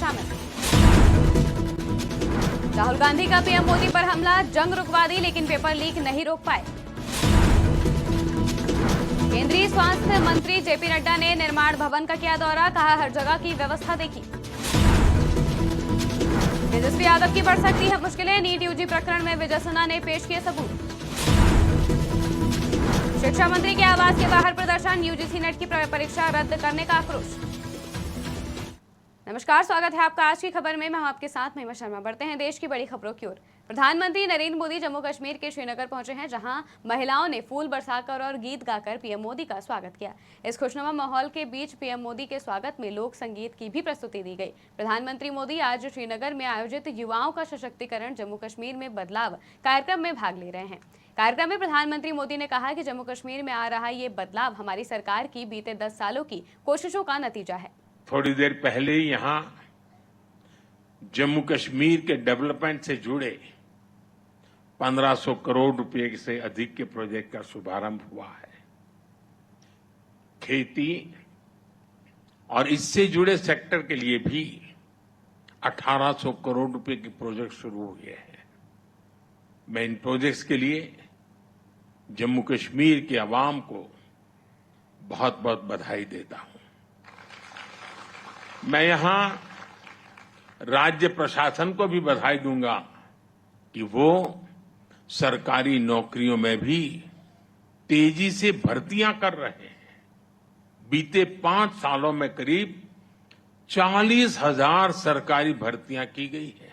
शामिल। राहुल गांधी का पीएम मोदी पर हमला, जंग रुकवा दी लेकिन पेपर लीक नहीं रोक पाए। केंद्रीय स्वास्थ्य मंत्री जेपी नड्डा ने निर्माण भवन का किया दौरा, कहा हर जगह की व्यवस्था देखी। तेजस्वी यादव की बढ़ सकती है मुश्किलें, नीट यूजी प्रकरण में विजय सिन्हा ने पेश किए सबूत। शिक्षा मंत्री के आवास के बाहर प्रदर्शन, यूजीसी नेट की परीक्षा रद्द करने का आक्रोश। नमस्कार, स्वागत है आपका आज की खबर में। मैं हूं आपके साथ महिमा शर्मा। बढ़ते हैं देश की बड़ी खबरों की ओर। प्रधानमंत्री नरेंद्र मोदी जम्मू कश्मीर के श्रीनगर पहुंचे हैं, जहां महिलाओं ने फूल बरसाकर और गीत गाकर पीएम मोदी का स्वागत किया। इस खुशनुमा माहौल के बीच पीएम मोदी के स्वागत में लोक संगीत की भी प्रस्तुति दी गई। प्रधानमंत्री मोदी आज श्रीनगर में आयोजित युवाओं का सशक्तिकरण जम्मू कश्मीर में बदलाव कार्यक्रम में भाग ले रहे हैं। कार्यक्रम में प्रधानमंत्री मोदी ने कहा कि जम्मू कश्मीर में आ रहा ये बदलाव हमारी सरकार की बीते 10 सालों की कोशिशों का नतीजा है। थोड़ी देर पहले ही यहां जम्मू कश्मीर के डेवलपमेंट से जुड़े 1500 करोड़ रुपए से अधिक के प्रोजेक्ट का शुभारंभ हुआ है। खेती और इससे जुड़े सेक्टर के लिए भी 1800 करोड़ रुपए के प्रोजेक्ट शुरू हुए हैं। मैं इन प्रोजेक्ट्स के लिए जम्मू कश्मीर के अवाम को बहुत बहुत बधाई देता हूं। मैं यहां राज्य प्रशासन को भी बधाई दूंगा कि वो सरकारी नौकरियों में भी तेजी से भर्तियां कर रहे हैं। बीते 5 सालों में करीब 40,000 सरकारी भर्तियां की गई है।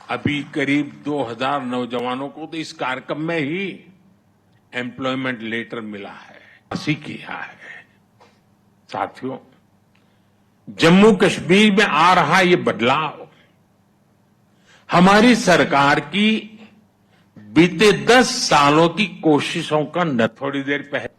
अभी करीब 2,000 नौजवानों को तो इस कार्यक्रम में ही एम्प्लॉयमेंट लेटर मिला है, ऐसी किया है। साथियों, जम्मू कश्मीर में आ रहा ये बदलाव हमारी सरकार की बीते 10 सालों की कोशिशों का थोड़ी देर पहले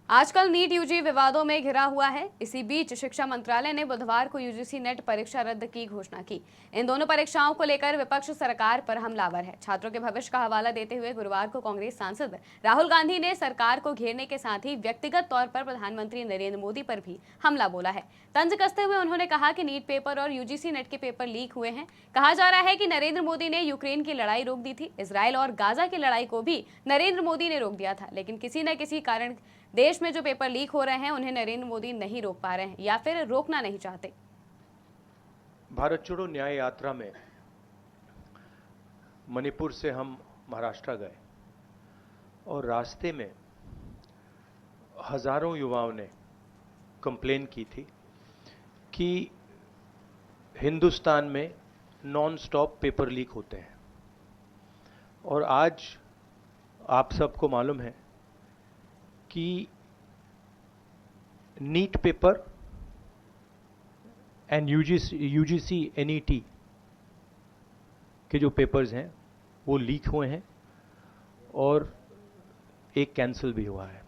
आजकल नीट यूजी विवादों में घिरा हुआ है। इसी बीच शिक्षा मंत्रालय ने बुधवार को यूजीसी नेट परीक्षा रद्द की घोषणा की। इन दोनों परीक्षाओं को लेकर विपक्ष सरकार पर हमलावर है। छात्रों के भविष्य का हवाला देते हुए गुरुवार को कांग्रेस सांसद राहुल गांधी ने सरकार को घेरने के साथ ही व्यक्तिगत तौर पर प्रधानमंत्री नरेंद्र मोदी पर भी हमला बोला है। तंज कसते हुए उन्होंने कहा कि नीट पेपर और यूजीसी नेट के पेपर लीक हुए हैं। कहा जा रहा है कि नरेंद्र मोदी ने यूक्रेन की लड़ाई रोक दी थी। इजरायल और गाजा की लड़ाई को भी नरेंद्र मोदी ने रोक दिया था, लेकिन किसी न किसी कारण देश में जो पेपर लीक हो रहे हैं उन्हें नरेंद्र मोदी नहीं रोक पा रहे हैं या फिर रोकना नहीं चाहते। भारत छोड़ो न्याय यात्रा में मणिपुर से हम महाराष्ट्र गए और रास्ते में हजारों युवाओं ने कंप्लेन की थी कि हिंदुस्तान में नॉन स्टॉप पेपर लीक होते हैं। और आज आप सबको मालूम है कि NEET paper and UGC NET के जो पेपर्स हैं वो लीक हुए हैं और एक कैंसिल भी हुआ है।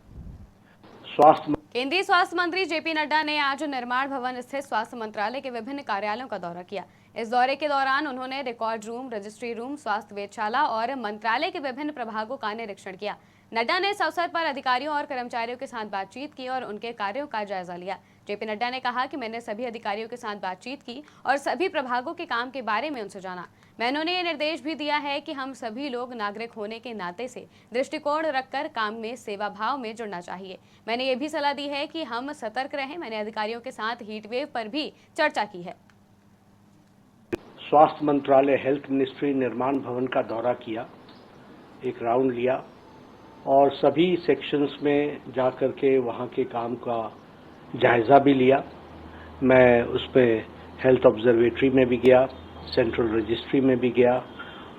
केंद्रीय स्वास्थ्य मंत्री जेपी नड्डा ने आज निर्माण भवन स्थित स्वास्थ्य मंत्रालय के विभिन्न कार्यालयों का दौरा किया। इस दौरे के दौरान उन्होंने रिकॉर्ड रूम, रजिस्ट्री रूम, स्वास्थ्य वेधशाला और मंत्रालय के विभिन्न प्रभागों का निरीक्षण किया। नड्डा ने इस अवसर पर अधिकारियों और कर्मचारियों के साथ बातचीत की और उनके कार्यों का जायजा लिया। जेपी नड्डा ने कहा कि मैंने सभी अधिकारियों के साथ बातचीत की और सभी प्रभागों के काम के बारे में उनसे जाना। मैंने उन्हें ये निर्देश भी दिया है कि हम सभी लोग नागरिक होने के नाते से दृष्टिकोण रखकर काम में सेवा भाव में जुड़ना चाहिए। मैंने ये भी सलाह दी है कि हम सतर्क रहें। मैंने अधिकारियों के साथ हीट वेव पर भी चर्चा की है। स्वास्थ्य मंत्रालय, हेल्थ मिनिस्ट्री निर्माण भवन का दौरा किया, एक राउंड लिया और सभी सेक्शंस में जाकर के वहाँ के काम का जायजा भी लिया। मैं उस पर हेल्थ ऑब्जर्वेटरी में भी गया, सेंट्रल रजिस्ट्री में भी गया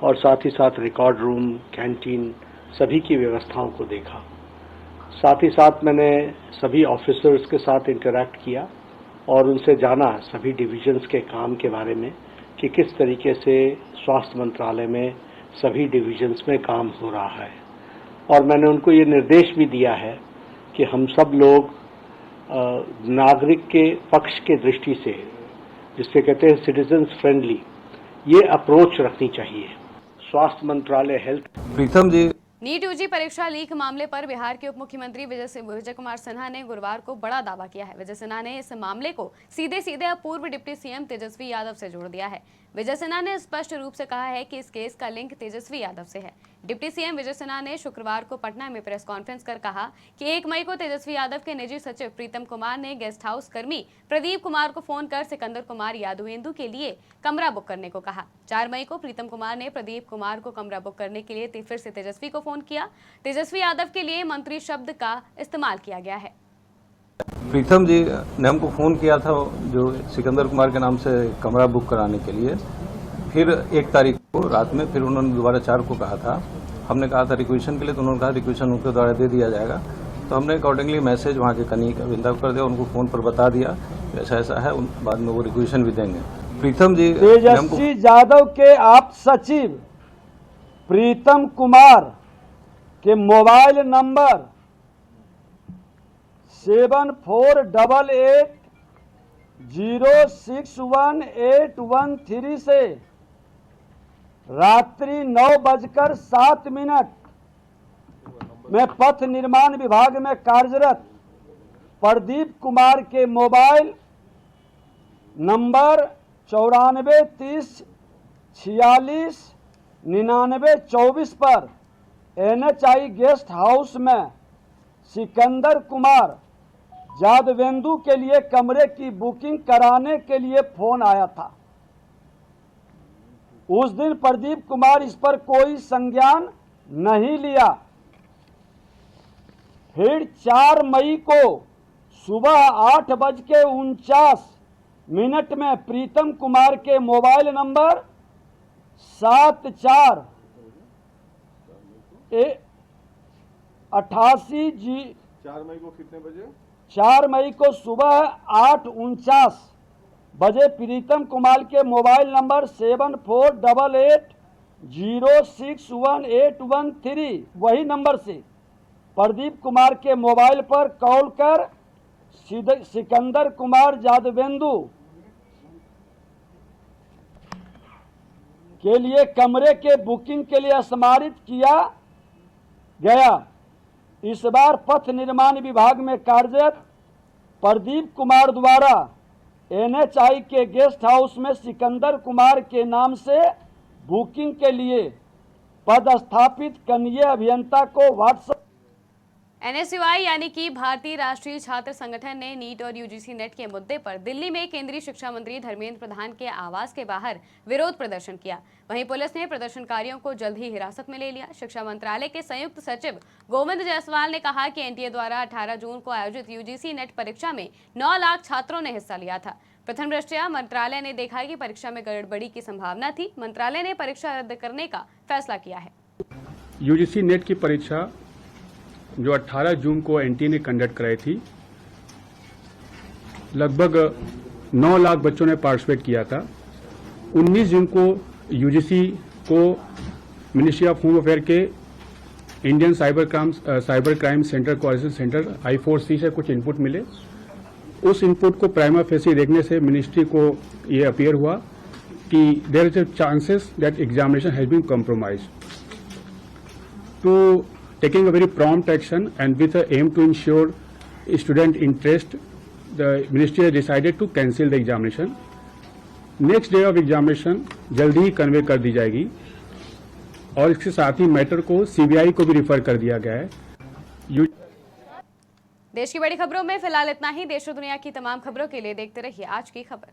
और साथ ही साथ रिकॉर्ड रूम, कैंटीन, सभी की व्यवस्थाओं को देखा। साथ ही साथ मैंने सभी ऑफिसर्स के साथ इंटरैक्ट किया और उनसे जाना सभी डिविजन्स के काम के बारे में कि किस तरीके से स्वास्थ्य मंत्रालय में सभी डिविजन्स में काम हो रहा है। और मैंने उनको ये निर्देश भी दिया है कि हम सब लोग नागरिक के पक्ष के दृष्टि से, जिससे कहते हैं सिटीजन्स फ्रेंडली, ये अप्रोच रखनी चाहिए। स्वास्थ्य मंत्रालय, हेल्थ। प्रीतम जी, नीट यूजी परीक्षा लीक मामले पर बिहार के उप मुख्यमंत्री विजय कुमार सिन्हा ने गुरुवार को बड़ा दावा किया है। विजय सिन्हा ने इस मामले को सीधे सीधे पूर्व डिप्टी सीएम तेजस्वी यादव से जोड़ दिया है। विजय सिन्हा ने स्पष्ट रूप से कहा है कि इस केस का लिंक तेजस्वी यादव से है। डिप्टी सीएम विजय सिन्हा ने शुक्रवार को पटना में प्रेस कॉन्फ्रेंस कर कहा कि 1 मई को तेजस्वी यादव के निजी सचिव प्रीतम कुमार ने गेस्ट हाउस कर्मी प्रदीप कुमार को फोन कर सिकंदर कुमार यादवेंदु के लिए कमरा बुक करने को कहा। 4 मई को प्रीतम कुमार ने प्रदीप कुमार को कमरा बुक करने के लिए फिर से तेजस्वी को फोन किया। तेजस्वी यादव के लिए मंत्री शब्द का इस्तेमाल किया गया है। प्रीतम जी ने हमको फ़ोन किया था जो सिकंदर कुमार के नाम से कमरा बुक कराने के लिए। फिर 1 तारीख को रात में फिर उन्होंने दोबारा 4 को कहा था। हमने कहा था रिक्वेशन के लिए, तो उन्होंने कहा रिक्वेशन उनके द्वारा दे दिया जाएगा। तो हमने अकॉर्डिंगली मैसेज वहाँ के कनीक अविंदा को कर दिया, उनको फ़ोन पर बता दिया ऐसा ऐसा है, बाद में वो रिक्वेशन भी देंगे। प्रीतम जी तेजस्वी यादव के आप सचिव प्रीतम कुमार के मोबाइल नंबर 7488061813 से रात्रि 9:07 में पथ निर्माण विभाग में कार्यरत प्रदीप कुमार के मोबाइल नंबर 9430469924 पर NHI गेस्ट हाउस में सिकंदर कुमार यादवेंदु के लिए कमरे की बुकिंग कराने के लिए फोन आया था। उस दिन प्रदीप कुमार इस पर कोई संज्ञान नहीं लिया। फिर 4 मई को सुबह 8:49 में प्रीतम कुमार के मोबाइल नंबर 7488 4 मई को कितने बजे? 4 मई को सुबह 8:49 बजे प्रीतम कुमार के मोबाइल नंबर 7488061813 वही नंबर से प्रदीप कुमार के मोबाइल पर कॉल कर सिकंदर कुमार यादवेंदु के लिए कमरे के बुकिंग के लिए स्मारित किया गया। इस बार पथ निर्माण विभाग में कार्यरत प्रदीप कुमार द्वारा NHI के गेस्ट हाउस में सिकंदर कुमार के नाम से बुकिंग के लिए पदस्थापित कनीय अभियंता को व्हाट्सएप NSUI यानी कि भारतीय राष्ट्रीय छात्र संगठन ने नीट और यूजीसी नेट के मुद्दे पर दिल्ली में केंद्रीय शिक्षा मंत्री धर्मेंद्र प्रधान के आवास के बाहर विरोध प्रदर्शन किया। वहीं पुलिस ने प्रदर्शनकारियों को जल्द ही हिरासत में ले लिया। शिक्षा मंत्रालय के संयुक्त सचिव गोविंद जायसवाल ने कहा कि NTA द्वारा 18 जून को आयोजित यूजीसी नेट परीक्षा में 9 लाख छात्रों ने हिस्सा लिया था। प्रथम दृष्टया मंत्रालय ने देखा कि परीक्षा में गड़बड़ी की संभावना थी। मंत्रालय ने परीक्षा रद्द करने का फैसला किया है। यूजीसी नेट की परीक्षा जो 18 जून को NTA ने कंडक्ट कराई थी, लगभग 9 लाख बच्चों ने पार्टिसिपेट किया था। 19 जून को यूजीसी को मिनिस्ट्री ऑफ होम अफेयर के Indian cyber crime centre coordination centre I4C से कुछ इनपुट मिले। उस इनपुट को प्राइमा फेसी देखने से मिनिस्ट्री को ये अपीयर हुआ कि there is a chances that examination has been compromised. To taking a very prompt action and with the aim to ensure student interest, the ministry has decided to cancel the examination. Next day of examination जल्दी ही convey कर दी जाएगी और इसके साथ ही matter को CBI को भी refer कर दिया गया है। देश की बड़ी खबरों में फिलहाल इतना ही। देश और दुनिया की तमाम खबरों के लिए देखते रहिए आज की खबर।